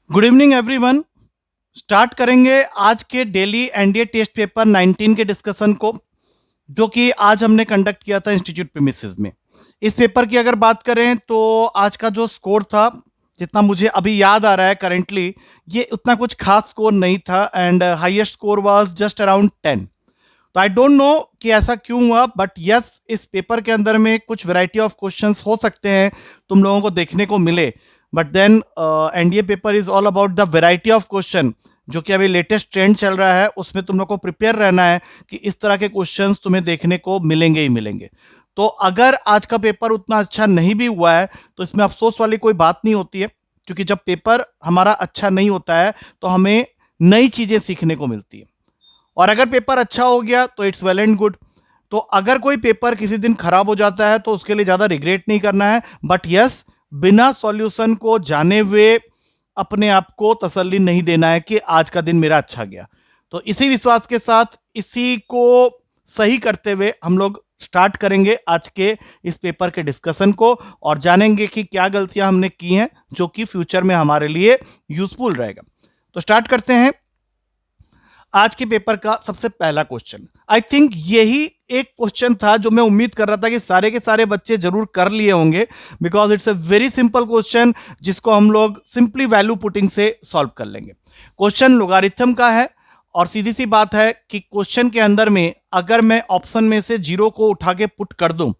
Good evening everyone. Start करेंगे आज के डेली एनडीए टेस्ट पेपर 19 के डिस्कशन को, जो कि आज हमने कंडक्ट किया था इंस्टीट्यूट प्रीमिसेस में। इस पेपर की अगर बात करें तो आज का जो स्कोर था, जितना मुझे अभी याद आ रहा है करेंटली, ये उतना कुछ खास स्कोर नहीं था and highest score was just around 10। तो आई डोंट नो कि ऐसा क्यों हुआ, बट यस, इस पेपर के अंदर में कुछ वैरायटी ऑफ क्वेश्चंस हो सकते हैं तुम लोगों को देखने को मिले, but then NDA paper is all about the variety of question. जो कि अभी लेटेस्ट ट्रेंड चल रहा है, उसमें तुम लोग को प्रिपेयर रहना है कि इस तरह के क्वेश्चंस तुम्हें देखने को मिलेंगे ही मिलेंगे। तो अगर आज का पेपर उतना अच्छा नहीं भी हुआ है तो इसमें अफसोस वाली कोई बात नहीं होती है, क्योंकि जब पेपर हमारा अच्छा नहीं होता है तो हमें नई चीजें सीखने को मिलती है। और अगर पेपर अच्छा हो गया तो इट्स वेल एंड गुड। तो अगर कोई पेपर किसी दिन खराब हो जाता है तो उसके लिए ज्यादा रिग्रेट नहीं करना है, बट यस, बिना सॉल्यूशन को जाने हुए अपने आप को तसल्ली नहीं देना है कि आज का दिन मेरा अच्छा गया। तो इसी विश्वास के साथ, इसी को सही करते हुए हम लोग स्टार्ट करेंगे आज के इस पेपर के डिस्कशन को और जानेंगे कि क्या गलतियां हमने की हैं जो कि फ्यूचर में हमारे लिए यूजफुल रहेगा। तो स्टार्ट करते हैं आज के पेपर का सबसे पहला क्वेश्चन। आई थिंक यही एक क्वेश्चन था जो मैं उम्मीद कर रहा था कि सारे के सारे बच्चे जरूर कर लिए होंगे, because it's a very simple question जिसको हम लोग सिंपली वैल्यू पुटिंग से सॉल्व कर लेंगे। क्वेश्चन लोगारिथम का है और सीधी सी बात है कि क्वेश्चन के अंदर में अगर मैं ऑप्शन में से 0 को उठा के पुट कर दूं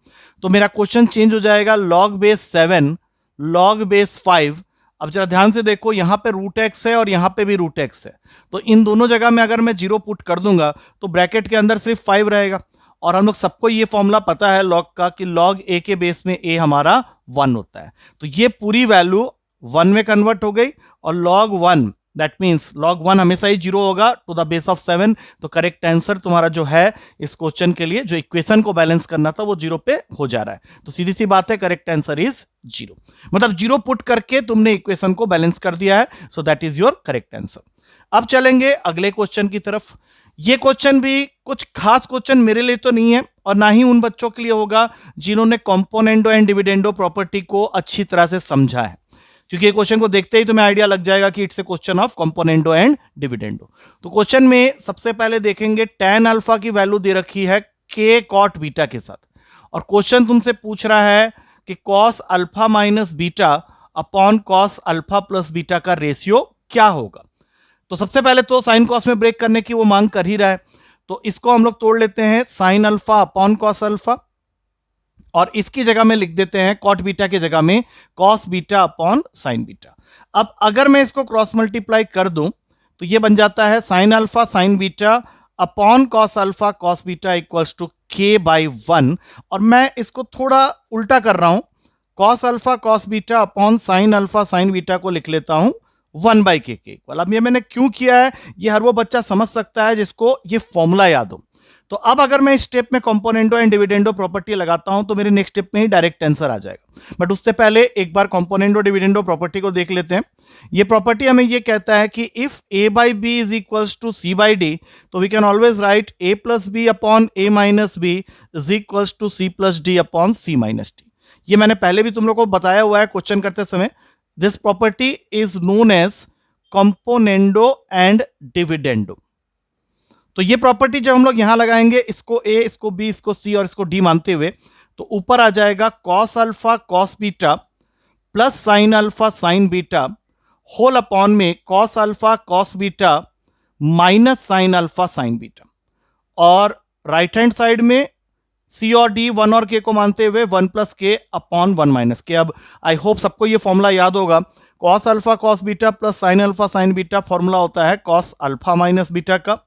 तो मेरा क्वेश्चन चेंज हो जाएगा log बेस 7, log बेस 5। अब जरा ध्यान से देखो, यहां पे रूट एक्स है और यहां पे भी रूट एक्स है, तो इन दोनों जगह में अगर मैं 0 पुट कर दूंगा तो ब्रैकेट के अंदर सिर्फ 5 रहेगा। और हम लोग सबको ये फॉर्मूला पता है लॉग का कि log a के बेस में a हमारा 1 होता है, तो ये पूरी वैल्यू 1 में कन्वर्ट हो गई। और log 1, दैट मीन्स log 1 हमेशा ही 0 होगा टू द बेस ऑफ 7। तो करेक्ट आंसर तुम्हारा जो है इस क्वेश्चन के लिए, जो इक्वेशन को बैलेंस करना था, वो 0 पे हो जा रहा है। तो सीधी सी बात है, करेक्ट आंसर इज 0। मतलब 0 पुट करके तुमने इक्वेशन को बैलेंस कर दिया है, so that is your correct answer. अब चलेंगे अगले क्वेश्चन की तरफ। ये क्वेश्चन भी कुछ खास क्वेश्चन मेरे लिए तो नहीं है और ना ही उन बच्चों के लिए होगा जिन्होंने कंपोनेंडो एंड डिविडेंडो प्रॉपर्टी को अच्छी तरह से समझा है, क्योंकि ये क्वेश्चन को देखते ही तुम्हें आइडिया लग जाएगा कि it's a question of componendo and dividendo. तो क्वेश्चन में सबसे पहले देखेंगे tan अल्फा की वैल्यू दे रखी है k cot बीटा के साथ, और क्वेश्चन तुमसे पूछ रहा है कि cos alpha minus beta upon cos alpha plus beta का रेशियो क्या होगा। तो सबसे पहले तो साइन कॉस में ब्रेक करने की वो मांग कर ही रहा है, तो इसको हम लोग तोड़ लेते हैं sine alpha upon cos alpha, और इसकी जगह में लिख देते हैं कॉट बीटा की जगह में cos beta upon sign beta. अब अगर मैं इसको क्रॉस मल्टीप्लाई कर दूं तो ये बन जाता है sine alpha sine beta upon cos alpha cos beta equals to k by 1। और मैं इसको थोड़ा उल्टा कर रहा हूं, cos alpha cos beta upon sine alpha sine beta को लिख लेता हूं 1/k के इक्वल। अब ये मैंने क्यों किया है ये हर वो बच्चा समझ सकता है जिसको ये फॉर्मूला याद हो। तो अब अगर मैं इस स्टेप में कंपोनेंडो एंड डिविडेंडो प्रॉपर्टी लगाता हूं तो मेरे नेक्स्ट स्टेप में ही डायरेक्ट आंसर आ जाएगा। बट उससे पहले एक बार कंपोनेंडो डिविडेंडो प्रॉपर्टी को देख लेते हैं। ये प्रॉपर्टी हमें ये कहता है कि if a by B is equals to c by D, तो we can always write a plus B upon a minus B is equals to c plus D upon c minus D. ये मैंने पहले भी तुम लोग को बताया हुआ है क्वेश्चन करते समय। This property is known as componendo and dividendo. तो ये प्रॉपर्टी जब हम लोग यहां लगाएंगे, इसको a, इसको b, इसको c और इसको d मानते हुए, तो ऊपर आ जाएगा cos alpha cos beta plus sine alpha sine beta whole upon में cos alpha cos beta minus sine alpha sine beta, और राइट हैंड साइड में c और d 1 और k को मानते हुए 1 प्लस के अपॉन 1 माइनस के। अब आई होप सबको ये फॉर्मूला याद होगा, cos alpha cos beta plus sine alpha sine beta formula होता है cos अल्फा माइनस बीटा का,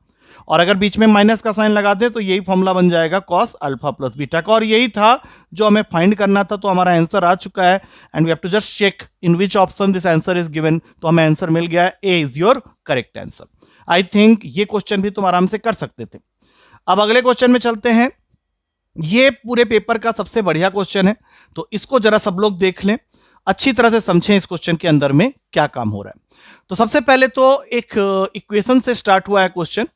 और अगर बीच में माइनस का साइन लगा दे तो यही फॉर्मूला बन जाएगा cos अल्फा प्लस बीटा का। और यही था जो हमें फाइंड करना था, तो हमारा आंसर आ चुका है and we have to just check in which option this answer is given. तो हमें आंसर मिल गया है, A is your correct answer. I think ये क्वेश्चन भी तुम आराम से कर सकते थे। अब अगले क्वेश्चन में चलते हैं। ये पूरे पेपर का सबसे बढ़िया क्वेश्चन है, तो इसको जरा सब लोग देख लें, अच्छी तरह से समझें इस क्वेश्चन के अंदर में क्या काम हो रहा है। तो सबसे पहले तो एक इक्वेशन से स्टार्ट हुआ है question,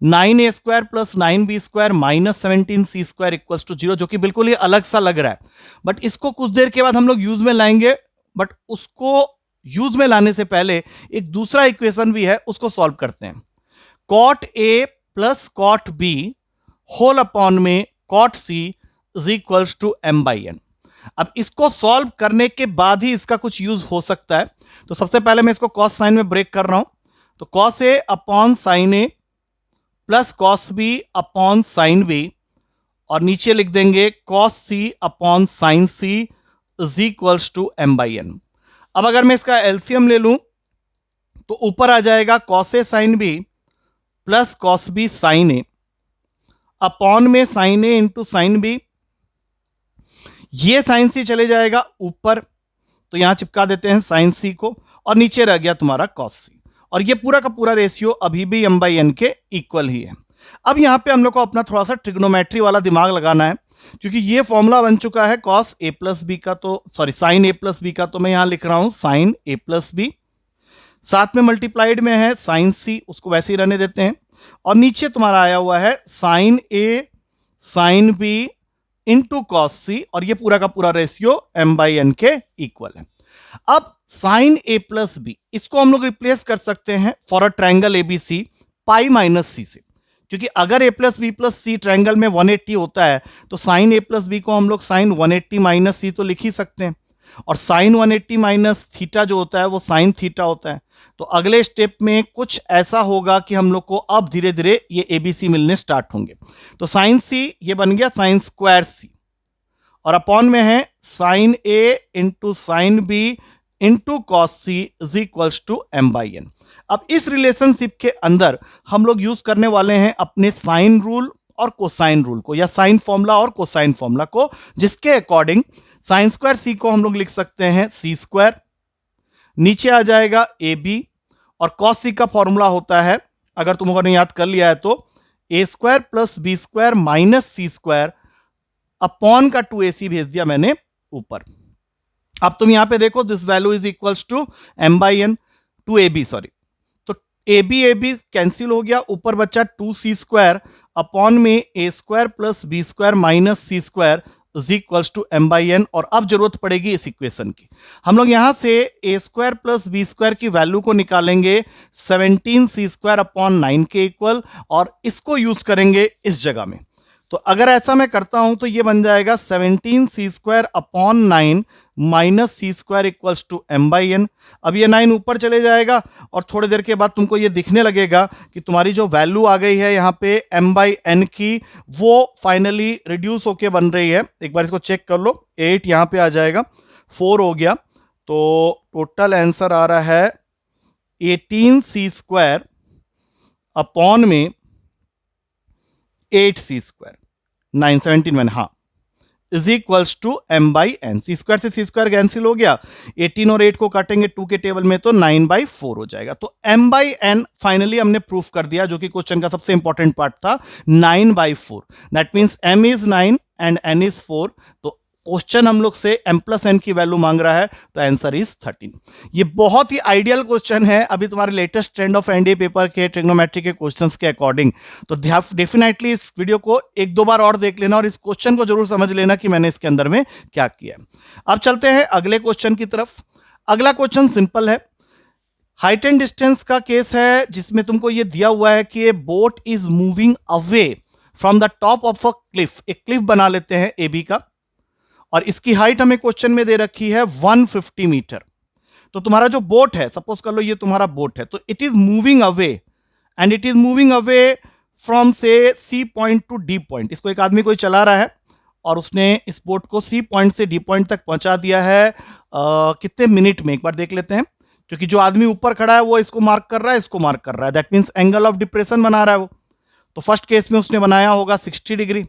9a square plus 9b square minus 17c square equals to 0, जो कि बिल्कुल ही अलग सा लग रहा है, बट इसको कुछ देर के बाद हम लोग यूज में लाएंगे। बट उसको यूज में लाने से पहले एक दूसरा इक्वेशन भी है, उसको सॉल्व करते हैं। Cot A plus cot B whole upon में cot C is equals to m by N. अब इसको सॉल्व करने के बाद ही इसका कुछ यूज हो सकता है। तो सबसे पहले मैं इसको कॉस साइन में ब्रेक कर रहा हूं, तो cos A upon sine A plus cos B upon sine B, और नीचे लिख देंगे cos C upon sine C is equals to m by N. अब अगर मैं इसका एलसीएम ले लूं तो ऊपर आ जाएगा cos A sine B plus cos B sine A upon में sine A into sine B. ये साइन सी चले जाएगा ऊपर, तो यहां चिपका देते हैं साइन सी को, और नीचे रह गया तुम्हारा कॉस सी, और ये पूरा का पूरा रेशियो अभी भी m बाई एन के इक्वल ही है। अब यहां पे हम लोग को अपना थोड़ा सा ट्रिग्नोमेट्री वाला दिमाग लगाना है, क्योंकि ये फॉर्मूला बन चुका है कॉस ए प्लस बी का, तो sorry sine A plus B का, तो मैं यहां लिख रहा हूं साइन ए प्लस बी, साथ में मल्टीप्लाइड में है साइन सी, उसको वैसे ही रहने देते हैं, और नीचे तुम्हारा आया हुआ है साइन ए साइन बी इंटू कॉस सी, और ये पूरा का पूरा रेशियो m बाई एन के इक्वल है। अब साइन ए प्लस बी इसको हम लोग रिप्लेस कर सकते हैं for a triangle ABC pi minus C से, क्योंकि अगर A plus B plus C triangle में 180 होता है तो साइन ए प्लस बी को हम लोग साइन 180 माइनस सी तो लिख ही सकते हैं, और साइन 180 माइनस थीटा जो होता है वो साइन थीटा होता है। तो अगले स्टेप में कुछ ऐसा होगा कि हम लोग को अब धीरे धीरे ये एबीसी मिलने स्टार्ट होंगे। तो साइन सी ये बन गया साइन स्क्वायर सी, और अपॉन में है sine A into sine B into cos C is equals to m by N. अब इस रिलेशनशिप के अंदर हम लोग यूज करने वाले हैं अपने साइन रूल और कोसाइन रूल को, या साइन फॉर्मूला और कोसाइन फॉर्मूला को, जिसके अकॉर्डिंग साइन स्क्वायर सी को हम लोग लिख सकते हैं सी स्क्वायर, नीचे आ जाएगा ए बी, और कॉस सी का फॉर्मूला होता है, अगर तुम लोगों ने याद कर लिया है तो, A square plus B square minus C square upon का 2ac भेज दिया मैंने ऊपर। अब तुम यहां पे देखो this value is equals to m by N, two A B sorry, तो ए बी कैंसिल हो गया, ऊपर बच्चा 2c स्क्वायर अपॉन में A square plus B square minus C square is equals to m by N. और अब जरूरत पड़ेगी इस इक्वेशन की, हम लोग यहां से ए स्क्वायर प्लस बी स्क्वायर की वैल्यू को निकालेंगे 17c स्क्वायर अपॉन 9 के इक्वल, और इसको यूज करेंगे इस जगह में। तो अगर ऐसा मैं करता हूं तो ये बन जाएगा 17c square upon 9 minus C square equals to m by N. अब ये 9 ऊपर चले जाएगा, और थोड़ी देर के बाद तुमको ये दिखने लगेगा कि तुम्हारी जो वैल्यू आ गई है यहाँ पे m बाई एन की, वो फाइनली रिड्यूस होके बन रही है। एक बार इसको चेक कर लो, 8 यहाँ पे आ जाएगा, 4 हो गया, तो टोटल आंसर आ रहा है 18c स्क्वायर अपॉन में 8c स्क्वायर 917 हाँ is equals to m by N. C square से सी स्क्वायर कैंसिल हो गया, 18 और 8 को काटेंगे 2 के टेबल में तो 9 बाई 4 हो जाएगा। तो m बाई एन फाइनली हमने प्रूफ कर दिया, जो कि क्वेश्चन का सबसे इंपॉर्टेंट पार्ट था, 9 by 4। That means m is 9 and n is 4। तो क्वेश्चन हम लोग से m प्लस एन की वैल्यू मांग रहा है, तो आंसर इज 13। ये बहुत ही आइडियल क्वेश्चन है अभी तुम्हारे latest trend of NDA paper के ट्रिग्नोमेट्री के क्वेश्चंस के अकॉर्डिंग। तो डेफिनेटली इस वीडियो को एक दो बार और देख लेना, और इस क्वेश्चन को जरूर समझ लेना कि मैंने इसके अंदर में क्या किया। अब चलते हैं अगले क्वेश्चन की तरफ। अगला क्वेश्चन सिंपल है, हाइट एंड डिस्टेंस का केस है, जिसमें तुमको ये दिया हुआ है कि ए boat is moving away from the top of a cliff. एक क्लिफ बना लेते हैं ए बी का, और इसकी हाइट हमें क्वेश्चन में दे रखी है 150 मीटर। तो तुम्हारा जो बोट है, सपोज कर लो ये तुम्हारा बोट है, तो it is moving away, and it is moving away from से C point to D point. इसको एक आदमी कोई चला रहा है, और उसने इस बोट को सी पॉइंट से डी पॉइंट तक पहुंचा दिया है कितने मिनट में, एक बार देख लेते हैं। क्योंकि जो आदमी ऊपर खड़ा है वो इसको मार्क कर रहा है, इसको मार्क कर रहा है, that means angle of depression बना रहा है वो। तो फर्स्ट केस में उसने बनाया होगा 60 डिग्री,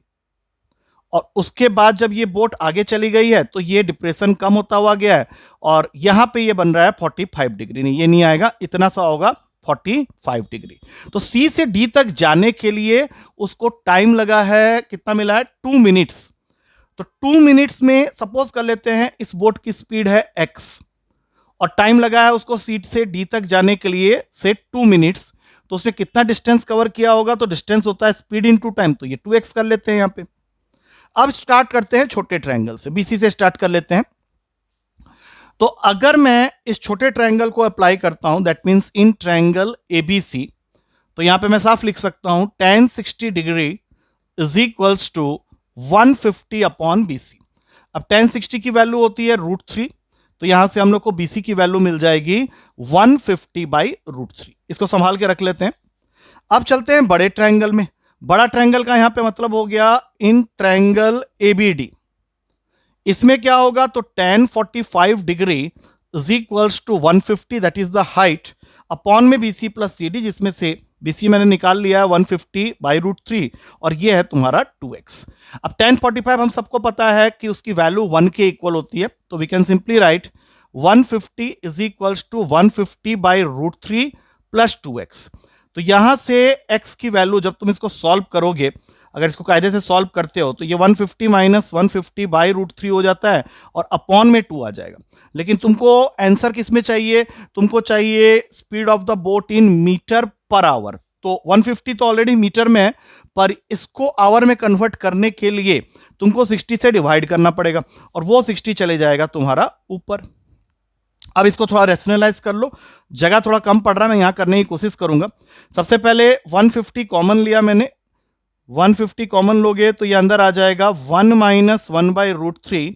और उसके बाद जब ये बोट आगे चली गई है तो ये डिप्रेशन कम होता हुआ गया है, और यहां पे ये बन रहा है 45 डिग्री। नहीं, ये नहीं आएगा, इतना सा होगा 45 डिग्री। तो सी से डी तक जाने के लिए उसको टाइम लगा है, कितना मिला है, 2 मिनट्स। तो 2 मिनट्स में सपोज कर लेते हैं इस बोट की स्पीड है x, और टाइम लगा है उसको सी से डी तक जाने के लिए से 2 मिनट्स। तो उसने कितना डिस्टेंस कवर किया होगा, तो डिस्टेंस होता है स्पीड इनटू टाइम, तो ये 2x कर लेते हैं यहां पे। अब स्टार्ट करते हैं छोटे ट्रायंगल से, बीसी से स्टार्ट कर लेते हैं। तो अगर मैं इस छोटे ट्रायंगल को अप्लाई करता हूं, that means in triangle ABC, तो यहां पे मैं साफ लिख सकता हूं tan 60 degree is equals to 150 upon BC. अब tan 60 की वैल्यू होती है √3, तो यहां से हम लोग को बीसी की वैल्यू मिल जाएगी 150 बाई √3। इसको संभाल के रख लेते हैं। अब चलते हैं बड़े ट्रायंगल में। बड़ा ट्रायंगल का यहां पे मतलब हो गया इन ट्रायंगल एबीडी। इसमें क्या होगा, तो tan 45 degree is equals to 150, that is the height, upon में बीसी प्लस सीडी, जिसमें से बीसी मैंने निकाल लिया है 150 बाई √3 और ये है तुम्हारा 2x। अब tan 45 हम सबको पता है कि उसकी वैल्यू 1 के इक्वल होती है, तो we can simply write 150 is equals to 150 by √3 plus 2x। तो यहां से x की वैल्यू जब तुम इसको सॉल्व करोगे, अगर इसको कायदे से सॉल्व करते हो, तो ये 150 माइनस 150 बाई √3 हो जाता है और अपॉन में 2 आ जाएगा। लेकिन तुमको आंसर किस में चाहिए, तुमको चाहिए speed of the boat in metre per hour. तो 150 तो ऑलरेडी मीटर में है, पर इसको आवर में कन्वर्ट करने के लिए तुमको 60 से डिवाइड करना पड़ेगा और वो 60 चले जाएगा तुम्हारा ऊपर। अब इसको थोड़ा रेशनलाइज कर लो, जगह थोड़ा कम पड़ रहा है, मैं यहां करने की कोशिश करूंगा। सबसे पहले 150 कॉमन लिया मैंने, 150 कॉमन लोगे तो ये अंदर आ जाएगा 1 माइनस 1 बाई √3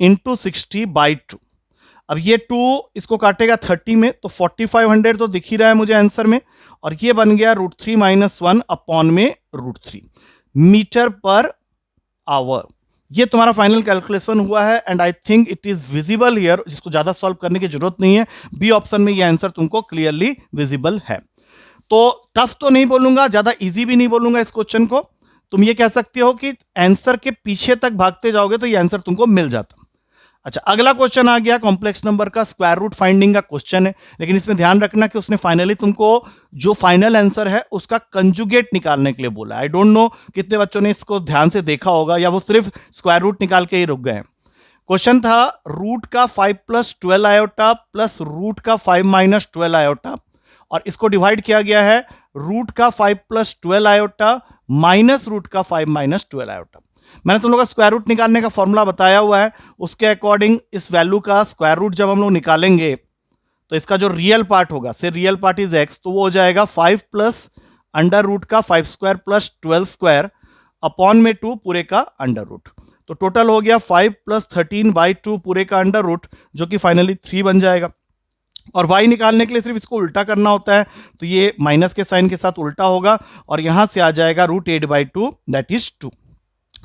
इंटू 60 बाई 2। अब ये 2 इसको काटेगा 30 में, तो 4500 तो दिख ही रहा है मुझे आंसर में, और ये बन गया √3 माइनस 1 अपॉन में √3 मीटर पर आवर। ये तुम्हारा फाइनल कैलकुलेशन हुआ है and I think it is visible here, जिसको ज्यादा सॉल्व करने की जरूरत नहीं है। बी ऑप्शन में ये आंसर तुमको क्लियरली विजिबल है। तो टफ तो नहीं बोलूंगा, ज्यादा इजी भी नहीं बोलूंगा इस क्वेश्चन को। तुम ये कह सकते हो कि आंसर के पीछे तक भागते जाओगे तो ये आंसर तुमको मिल जाता। अच्छा, अगला क्वेश्चन आ गया कॉम्प्लेक्स नंबर का स्क्वायर रूट फाइंडिंग का क्वेश्चन है, लेकिन इसमें ध्यान रखना कि उसने फाइनली तुमको जो फाइनल आंसर है उसका कंजुगेट निकालने के लिए बोला। आई डोंट नो कितने बच्चों ने इसको ध्यान से देखा होगा या वो सिर्फ स्क्वायर रूट निकाल के ही रुक गए। क्वेश्चन था रूट का 5 प्लस 12 आयोटा प्लस रूट का 5 माइनस 12 आयोटा, और इसको डिवाइड किया गया है रूट का 5 प्लस 12 आयोटा माइनस रूट का 5 माइनस 12 आयोटा। मैंने तुम लोग का स्क्वायर रूट निकालने का फॉर्मूला बताया हुआ है, उसके अकॉर्डिंग इस वैल्यू का स्क्वायर रूट जब हम लोग निकालेंगे तो इसका जो रियल पार्ट होगा, से रियल पार्ट इज x, तो वो हो जाएगा 5 प्लस अंडर रूट का 5 स्क्वायर प्लस 12 स्क्वायर अपॉन में 2 पूरे का अंडर रूट। तो टोटल हो गया 5 प्लस 13 बाई 2 पूरे का अंडर रूट, जो कि फाइनली 3 बन जाएगा। और y निकालने के लिए सिर्फ इसको उल्टा करना होता है, तो ये माइनस के साइन के साथ उल्टा होगा और यहां से आ जाएगा √8/2 दैट इज 2।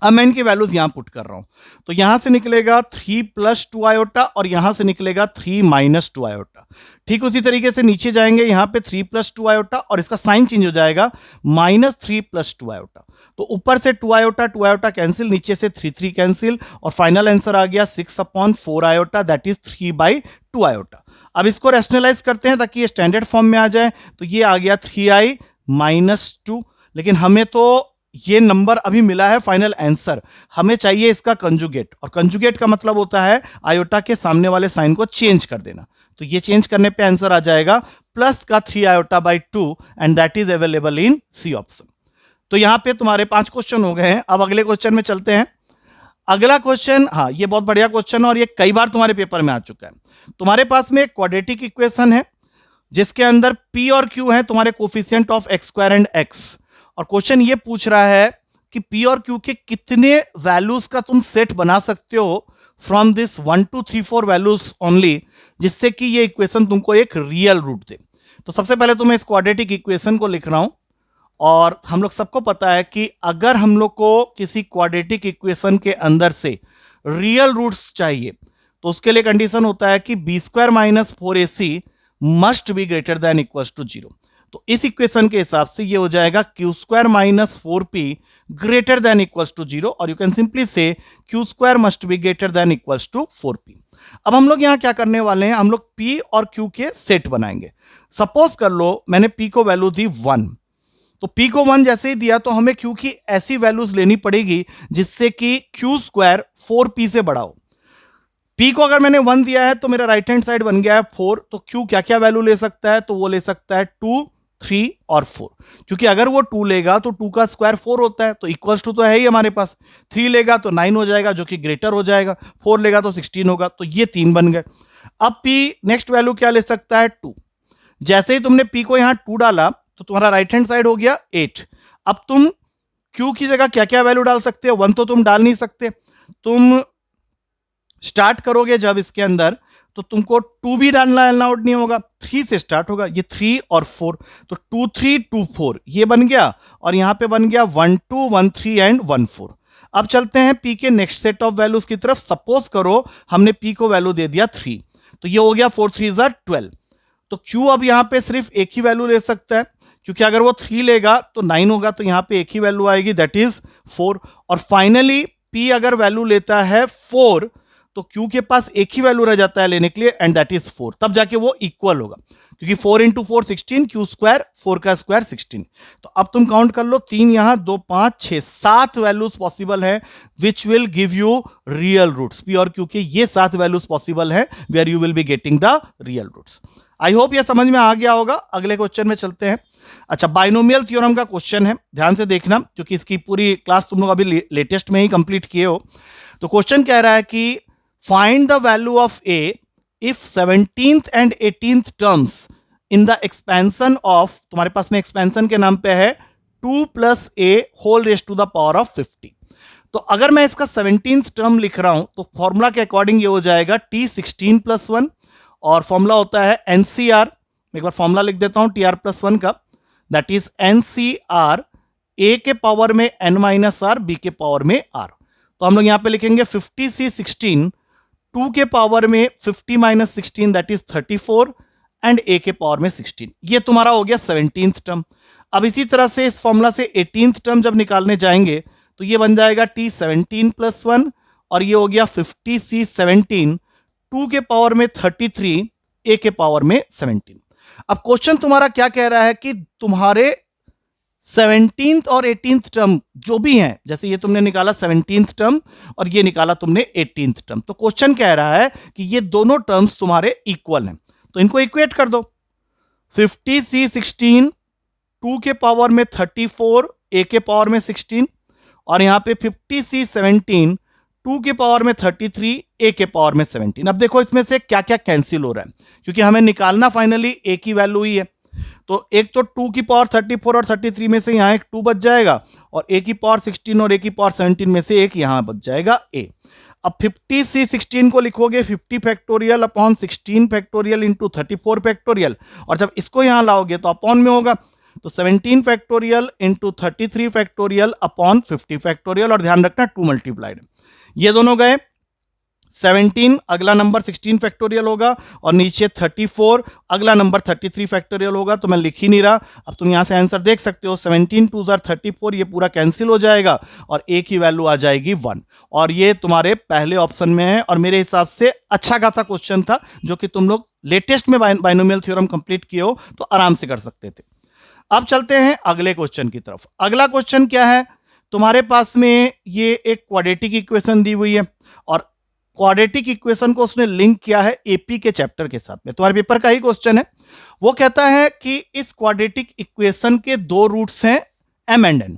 अब मैं इनकी वैल्यूज यहां पुट कर रहा हूं, तो यहां से निकलेगा 3 प्लस 2 आयोटा और यहां से निकलेगा 3 माइनस 2 आयोटा। ठीक उसी तरीके से नीचे जाएंगे, यहां पे 3 प्लस 2 आयोटा और इसका साइन चेंज हो जाएगा -3 प्लस 2 आयोटा। तो ऊपर से 2 आयोटा कैंसिल, नीचे से 3 कैंसिल, और फाइनल आंसर आ गया 6/4 आयोटा दैट इज 3/2 आयोटा। अब इसको रैशनलाइज करते हैं ताकि ये स्टैंडर्ड फॉर्म में आ जाए, तो ये आ गया 3i माइनस 2। लेकिन हमें तो ये नंबर अभी मिला है फाइनल आंसर, हमें चाहिए इसका कंजुगेट, और कंजुगेट का मतलब होता है आयोटा के सामने वाले साइन को चेंज कर देना। तो ये चेंज करने पे आंसर आ जाएगा प्लस का 3 iota by 2 and that is available in C option. तो यहां पे तुम्हारे 5 क्वेश्चन हो गए हैं। अब अगले क्वेश्चन में चलते हैं। अगला क्वेश्चन, हाँ ये बहुत बढ़िया क्वेश्चन है और ये कई बार तुम्हारे पेपर में आ चुका है। तुम्हारे पास में एक क्वाड्रेटिक इक्वेशन है जिसके अंदर P और Q है तुम्हारे coefficient of x square and x, और क्वेश्चन ये पूछ रहा है कि P और Q के कितने वैल्यूज का तुम सेट बना सकते हो फ्रॉम दिस 1 2 3 4 वैल्यूज ओनली, जिससे कि ये इक्वेशन तुमको एक रियल रूट दे। तो सबसे पहले तो मैं इस क्वाड्रेटिक इक्वेशन को लिख रहा हूं, और हम लोग सबको पता है कि अगर हम लोग को किसी क्वाड्रेटिक इक्वेशन के अंदर से रियल रूट्स चाहिए तो उसके लिए कंडीशन होता है कि b square minus 4ac must be greater than equals to 0। तो इस इक्वेशन के हिसाब से ये हो जाएगा q square minus 4p greater than equals to 0, और you can simply say q square must be greater than equals to 4p। अब हम लोग यहां क्या करने वाले हैं, हम लोग p और q के सेट बनाएंगे। सपोज कर लो मैंने p को वैल्यू दी 1, तो p को 1 जैसे ही दिया तो हमें q की ऐसी वैल्यूज लेनी पड़ेगी जिससे कि q स्क्वायर 4p से बड़ा हो। p को अगर मैंने 1 दिया है तो मेरा राइट हैंड साइड बन गया है 4, तो q क्या क्या वैल्यू ले सकता है, तो वो ले सकता है 2 3 और 4, क्योंकि अगर वो 2 लेगा तो 2 का स्क्वायर 4 होता है, तो इक्वल्स टू तो है ही हमारे पास। 3 लेगा तो 9 हो जाएगा जो कि ग्रेटर हो जाएगा, 4 लेगा तो 16 होगा, तो ये 3 बन गए। अब P नेक्स्ट वैल्यू क्या ले सकता है 2। जैसे ही तुमने P को यहां 2 डाला तो तुम्हारा राइट हैंड साइड हो गया 8। अब तुम Q की जगह क्या क्या वैल्यू डाल सकते हो, 1 तो तुम डाल नहीं सकते। तुम स्टार्ट करोगे जब इसके अंदर तो तुमको 2 भी डालना अलाउड नहीं होगा, 3 से स्टार्ट होगा, ये 3 और 4, तो 2 3 2 4 ये बन गया, और यहां पे बन गया 1 2 1 3 एंड 1 4। अब चलते हैं P के नेक्स्ट सेट ऑफ वैल्यूज की तरफ। सपोज करो हमने P को वैल्यू दे दिया 3, तो ये हो गया 4 3 12। तो Q अब यहां पे सिर्फ एक ही वैल्यू ले सकता है, क्योंकि अगर वो 3 लेगा तो 9 होगा, तो यहां पे एक ही वैल्यू आएगी, दैट इज 4। और फाइनली P अगर वैल्यू लेता है 4 तो Q के पास एक ही वैल्यू रह जाता है लेने के लिए, एंड दैट इज 4। तब जाके वो इक्वल होगा, क्योंकि 4 इंटू 4 16, Q स्क्वायर 4 का स्क्वायर 16। तो अब तुम काउंट कर लो, 3 यहां, 2 5 6 7 वैल्यूज पॉसिबल है which will give you real roots. P और Q के ये 7 वैल्यूज पॉसिबल है where you will be getting the real roots. I hope ये समझ में आ गया होगा। अगले क्वेश्चन में चलते हैं। अच्छा, बाइनोमियल थ्योरम का क्वेश्चन है, ध्यान से देखना, क्योंकि इसकी पूरी क्लास तुम लोग अभी लेटेस्ट में ही कंप्लीट किए हो। तो क्वेश्चन कह रहा है कि find the value of a if 17th and 18th terms in the expansion of, तुम्हारे पास में एक्सपेंशन के नाम पे है 2 plus a whole raised to the power of 50। तो अगर मैं इसका 17th टर्म लिख रहा हूं तो फॉर्मूला के अकॉर्डिंग ये हो जाएगा t 16 plus 1, और फॉर्मूला होता है NCR। एक बार फॉर्मूला लिख देता हूं TR plus 1 का, दैट इज NCR a के पावर में n माइनस r, b के पावर में r। तो हम लोग यहां पे लिखेंगे 50c 16, 2 के पावर में 50 minus 16 that is 34, and a के पावर में 16। ये तुम्हारा हो गया 17th टर्म। अब इसी तरह से इस फॉर्मूला से 18th टर्म जब निकालने जाएंगे तो ये बन जाएगा t 17 प्लस 1, और ये हो गया 50c 17, 2 के पावर में 33, a के पावर में 17। अब क्वेश्चन तुम्हारा क्या कह रहा है कि तुम्हारे 17th और 18th टर्म जो भी हैं, जैसे ये तुमने निकाला 17th टर्म और ये निकाला तुमने 18th टर्म, तो क्वेश्चन कह रहा है कि ये दोनों टर्म्स तुम्हारे इक्वल हैं, तो इनको इक्वेट कर दो। 50c 16, 2 के पावर में 34, a के पावर में 16, और यहां पे 50c 17, 2 के पावर में 33, a के पावर में 17। अब देखो इसमें से क्या क्या कैंसिल हो रहा है, क्योंकि हमें निकालना फाइनली a की वैल्यू ही है। तो एक तो 2 की पावर 34 और 33 में से यहां एक 2 बच जाएगा, और a की पावर 16 और a की पावर 17 में से एक यहां बच जाएगा a। अब 50c 16 को लिखोगे 50 factorial upon 16 factorial into 34 factorial, और जब इसको यहां लाओगे तो अपॉन में होगा, तो 17 factorial into 33 factorial upon 50 factorial, और ध्यान रखना 2 मल्टीप्लाइड, ये दोनों गए 17, अगला नंबर 16 फैक्टोरियल होगा, और नीचे 34, अगला नंबर 33 फैक्टोरियल होगा। तो मैं लिख ही नहीं रहा, अब तुम यहां से आंसर देख सकते हो, 17 2 34, ये पूरा कैंसिल हो जाएगा और a की वैल्यू आ जाएगी 1, और ये तुम्हारे पहले ऑप्शन में है, और मेरे हिसाब से अच्छा खासा क्वेश्चन था, जो कि तुम लोग लेटेस्ट में बाइनोमियल थ्योरम कंप्लीट किए हो तो आराम से कर सकते थे। अब चलते हैं अगले क्वेश्चन की तरफ। अगला क्वेश्चन क्या है, तुम्हारे पास में ये एक क्वाड्रेटिक इक्वेशन दी हुई है, और क्वाड्रेटिक इक्वेशन को उसने लिंक किया है एपी के चैप्टर के साथ में। तुम्हारे पेपर का ही क्वेश्चन है। वो कहता है कि इस क्वाड्रेटिक इक्वेशन के 2 रूट्स हैं m एंड n।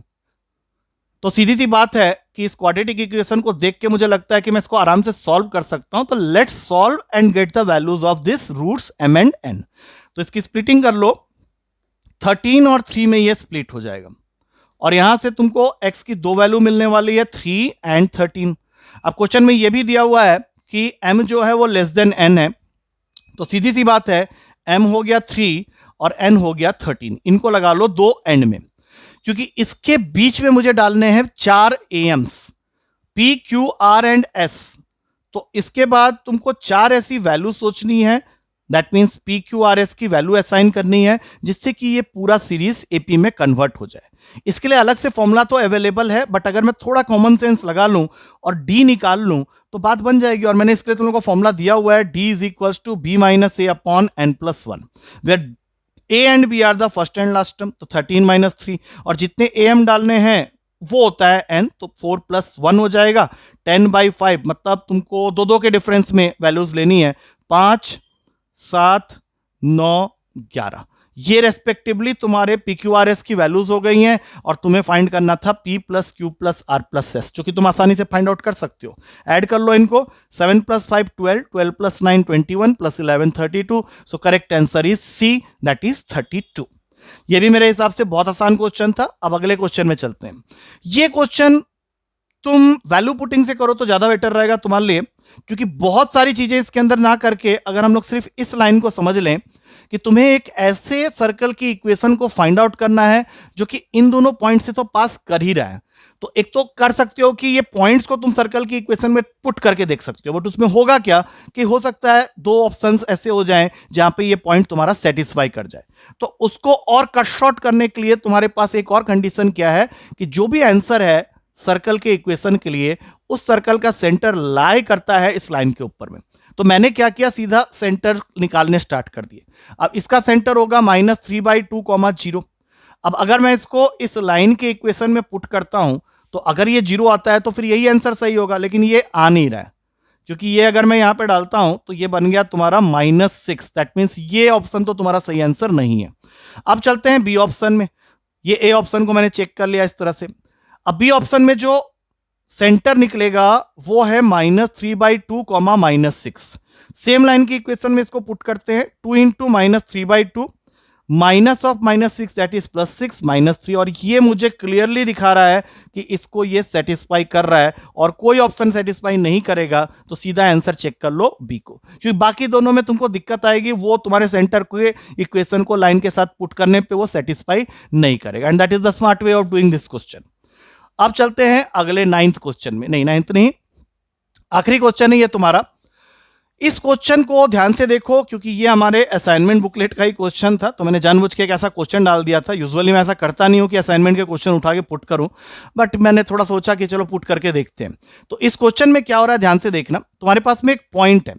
तो सीधी सी बात है कि इस क्वाड्रेटिक इक्वेशन को देख के मुझे लगता है कि मैं इसको आराम से सॉल्व कर सकता हूं। तो let's solve and get the values of this roots m and n। तो इसकी स्प्लिटिंग कर लो, 13 और 3 में ये स्प्लिट हो जाएगा, और यहां से तुमको x की 2 वैल्यू मिलने वाली है 3 एंड 13। अब क्वेश्चन में यह भी दिया हुआ है कि m जो है वो लेस देन n है, तो सीधी सी बात है m हो गया 3 और n हो गया 13, इनको लगा लो 2 एंड में, क्योंकि इसके बीच में मुझे डालने हैं 4 am's p q r and s। तो इसके बाद तुमको 4 ऐसी वैल्यू सोचनी है, that means P Q R S की वैल्यू असाइन करनी है, जिससे कि ये पूरा सीरीज एपी में कन्वर्ट हो जाए। इसके लिए अलग से फॉर्मूला तो अवेलेबल है, बट अगर मैं थोड़ा कॉमन सेंस लगा लूं और डी निकाल लूं तो बात बन जाएगी। और मैंने इसके लिए तुम लोगों को फॉर्मूला दिया हुआ है, D is equal to B minus A upon N plus 1, where A and B are the first and last term. तो 13 माइनस 3, और जितने ए एम डालने हैं वो होता है n, तो 4 प्लस 1 हो जाएगा 10/5, मतलब तुमको 2 के डिफरेंस में वैल्यूज लेनी है, 5 7 9 11। ये रेस्पेक्टिवली तुम्हारे PQRS की वैल्यूज हो गई हैं और तुम्हें फाइंड करना था P plus Q plus R plus S, जो कि तुम आसानी से फाइंड आउट कर सकते हो। ऐड कर लो इनको, 7 plus 5 12, 12 plus 9 21 plus 11 32। So correct answer is C, that is 32। ये भी मेरे हिसाब से बहुत आसान क्वेश्चन था। अब अगले क्वेश्चन में चलते हैं। ये क्वेश्चन तुम वैल्यू पुटिंग से करो तो ज्यादा बेटर रहेगा तुम्हारे लिए, क्योंकि बहुत सारी चीजें इसके अंदर ना करके अगर हम लोग सिर्फ इस लाइन को समझ लें कि तुम्हें एक ऐसे सर्कल की इक्वेशन को फाइंड आउट करना है जो कि इन दोनों पॉइंट से तो पास कर ही रहा है। तो एक तो कर सकते हो कि ये पॉइंट्स को तुम सर्कल की इक्वेशन में पुट करके देख सकते हो, बट उसमें होगा क्या कि हो सकता है दो ऑप्शंस ऐसे हो जाएं जहां पे ये पॉइंट तुम्हारा सेटिस्फाई कर जाए। तो उसको और कट शॉर्ट करने के लिए तुम्हारे पास एक और कंडीशन क्या है कि जो भी आंसर है सर्कल के इक्वेशन के लिए, उस सर्कल का सेंटर लाई करता है इस लाइन के ऊपर में। तो मैंने क्या किया, सीधा सेंटर निकालने स्टार्ट कर दिए। अब इसका सेंटर होगा -3/2, 0। अब अगर मैं इसको इस लाइन के इक्वेशन में पुट करता हूं तो अगर ये 0 आता है तो फिर यही आंसर सही होगा, लेकिन ये आ नहीं रहा है, क्योंकि ये अगर मैं यहां पे डालता हूं तो ये बन गया तुम्हारा -6। दैट मीन्स ये ऑप्शन तो तुम्हारा सही आंसर नहीं है। अब चलते हैं बी ऑप्शन में। ये ए ऑप्शन को मैंने चेक कर लिया इस तरह से। अब बी ऑप्शन में जो सेंटर निकलेगा वो है -3/2, -6। सेम लाइन की इक्वेशन में इसको पुट करते हैं, 2 into -3/2 minus of -6 that is +6 -3। और ये मुझे क्लियरली दिखा रहा है कि इसको ये सेटिस्फाई कर रहा है, और कोई ऑप्शन सेटिस्फाई नहीं करेगा तो सीधा आंसर चेक कर लो बी को, क्योंकि बाकी दोनों में तुमको दिक्कत आएगी, वो तुम्हारे सेंटर के इक्वेशन को लाइन के साथ पुट करने पे वो सेटिस्फाई नहीं करेगा। And that is the smart way of doing this question. अब चलते हैं अगले 9th क्वेश्चन में, नहीं 9th नहीं, आखिरी क्वेश्चन है ये तुम्हारा। इस क्वेश्चन को ध्यान से देखो, क्योंकि ये हमारे असाइनमेंट बुकलेट का ही क्वेश्चन था, तो मैंने जानबूझ के एक ऐसा क्वेश्चन डाल दिया था। यूजुअली मैं ऐसा करता नहीं हूं कि असाइनमेंट के क्वेश्चन उठा के पुट करूं, बट मैंने थोड़ा सोचा कि चलो पुट करके देखते हैं। तो इस क्वेश्चन में क्या हो रहा है ध्यान से देखना। तुम्हारे पास में एक पॉइंट है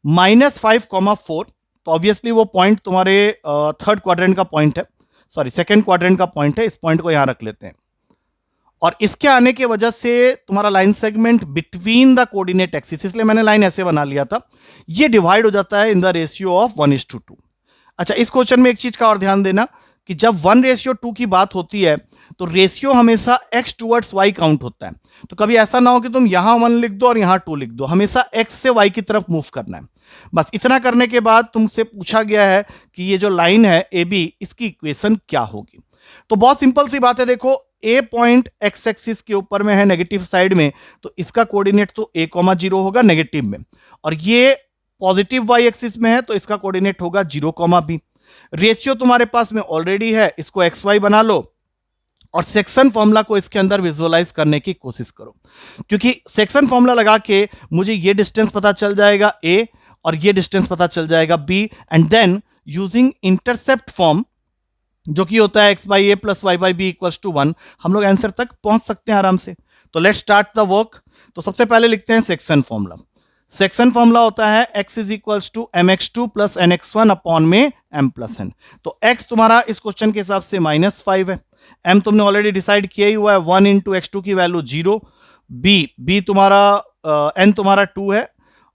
-5, 4, तो ऑब्वियसली वो पॉइंट तुम्हारे थर्ड क्वाड्रेंट का पॉइंट है, सॉरी सेकेंड क्वाड्रेंट का पॉइंट है। इस पॉइंट को यहां रख लेते हैं, और इसके आने की वजह से तुम्हारा line segment between the coordinate axis, इसलिए मैंने लाइन ऐसे बना लिया था, ये डिवाइड हो जाता है इन द रेशियो ऑफ 1:2। अच्छा, इस क्वेश्चन में एक चीज का और ध्यान देना कि जब 1:2 की बात होती है तो रेशियो हमेशा x टूवर्ड्स y काउंट होता है। तो कभी ऐसा ना हो कि तुम यहां 1 लिख दो और यहां 2 लिख दो, हमेशा x से y की तरफ मूव करना है। बस इतना करने के बाद तुमसे पूछा गया है कि ये जो लाइन है AB, इसकी इक्वेशन क्या होगी। तो बहुत सिंपल सी बात है, देखो ए पॉइंट एक्स एक्सिस के ऊपर में है नेगेटिव साइड में, तो इसका कोऑर्डिनेट तो a, 0 होगा नेगेटिव में, और ये पॉजिटिव y एक्सिस में है तो इसका कोऑर्डिनेट होगा 0, b। रेशियो तुम्हारे पास में ऑलरेडी है, इसको xy बना लो और सेक्शन फॉर्मूला को इसके अंदर विजुअलाइज करने की कोशिश करो, क्योंकि सेक्शन फॉर्मूला लगा के मुझे ये डिस्टेंस पता चल जाएगा a और ये डिस्टेंस पता चल जाएगा b, and then using intercept form जो कि होता है x/a + y/b = 1, हम लोग आंसर तक पहुंच सकते हैं आराम से। तो लेट्स स्टार्ट द वर्क। तो सबसे पहले लिखते हैं सेक्शन फॉर्मूला। सेक्शन फॉर्मूला होता है x = mx2 + nx1 अपॉन में m + n। तो x तुम्हारा इस क्वेश्चन के हिसाब से -5 है, m तुमने ऑलरेडी डिसाइड किया ही हुआ है, 1 × x2 की वैल्यू 0, b तुम्हारा n तुम्हारा 2 है,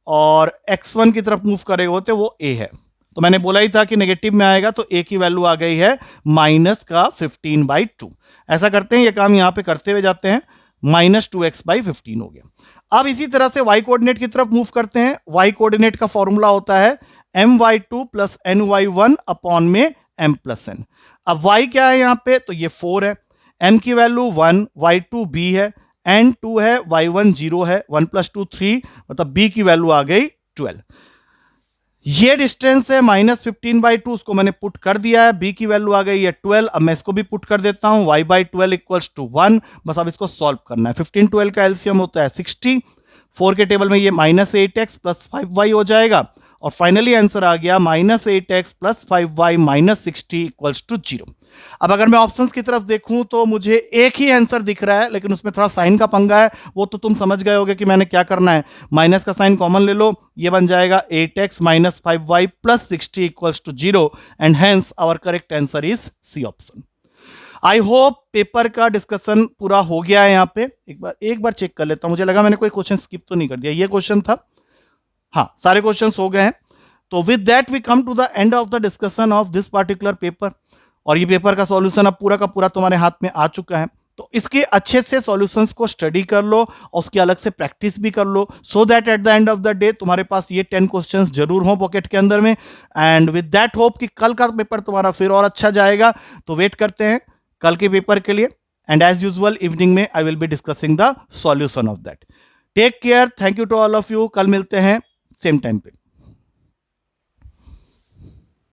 और x1 की तरफ मूव करे होते वो a है। तो मैंने बोला ही था कि नेगेटिव में आएगा, तो a की वैल्यू आ गई है -15/2। ऐसा करते हैं, ये काम यहां पे करते हुए जाते हैं, -2x/15 हो गया। अब इसी तरह से y कोऑर्डिनेट की तरफ मूव करते हैं। y कोऑर्डिनेट का फॉर्मूला होता है my2 + ny1 अपॉन में m + n। अब y क्या है यहां पे, तो ये 4 है, m की वैल्यू 1, y2 b है, n 2 है, y1 0 है, 1 + 2 3, मतलब b की वैल्यू आ गई 12। ये डिस्टेंस है -15/2, उसको मैंने पुट कर दिया है, b की वैल्यू आ गई है 12। अब मैं इसको भी पुट कर देता हूं, y/12 = 1। बस अब इसको सॉल्व करना है। 15 12 का एलसीएम होता है 60, 4 के टेबल में ये -8x + 5y हो जाएगा, और फाइनली आंसर आ गया -8x + 5y - 60 = 0। अब अगर मैं ऑप्शंस की तरफ देखूं तो मुझे एक ही आंसर दिख रहा है, लेकिन उसमें थोड़ा साइन का पंगा है, वो तो तुम समझ गए होगे कि मैंने क्या करना है। माइनस का साइन कॉमन ले लो, ये बन जाएगा 8x - 5y + 60 = 0, and hence our correct answer is C option. I hope paper का डिस्कशन पूरा हो गया है। यहाँ पे एक बार चेक कर लेता हूं, मुझे लगा मैंने कोई क्वेश्चन स्किप तो नहीं कर दिया। ये क्वेश्चन था, हाँ सारे क्वेश्चंस हो गए हैं। तो with that we come to the end of the discussion of this particular paper, और ये पेपर का सॉल्यूशन अब पूरा का पूरा तुम्हारे हाथ में आ चुका है। तो इसके अच्छे से सॉल्यूशंस को स्टडी कर लो और उसकी अलग से प्रैक्टिस भी कर लो, so that at the end of the day तुम्हारे पास ये 10 क्वेश्चंस जरूर हो पॉकेट के अंदर में। एंड विद दैट होप कि कल का पेपर तुम्हारा फिर और अच्छा जाएगा। तो वेट करते हैं कल के पेपर के लिए, एंड एज यूजुअल इवनिंग में I will be discussing the solution of that. Take care, thank you to all of you. कल मिलते हैं सेम टाइम पे।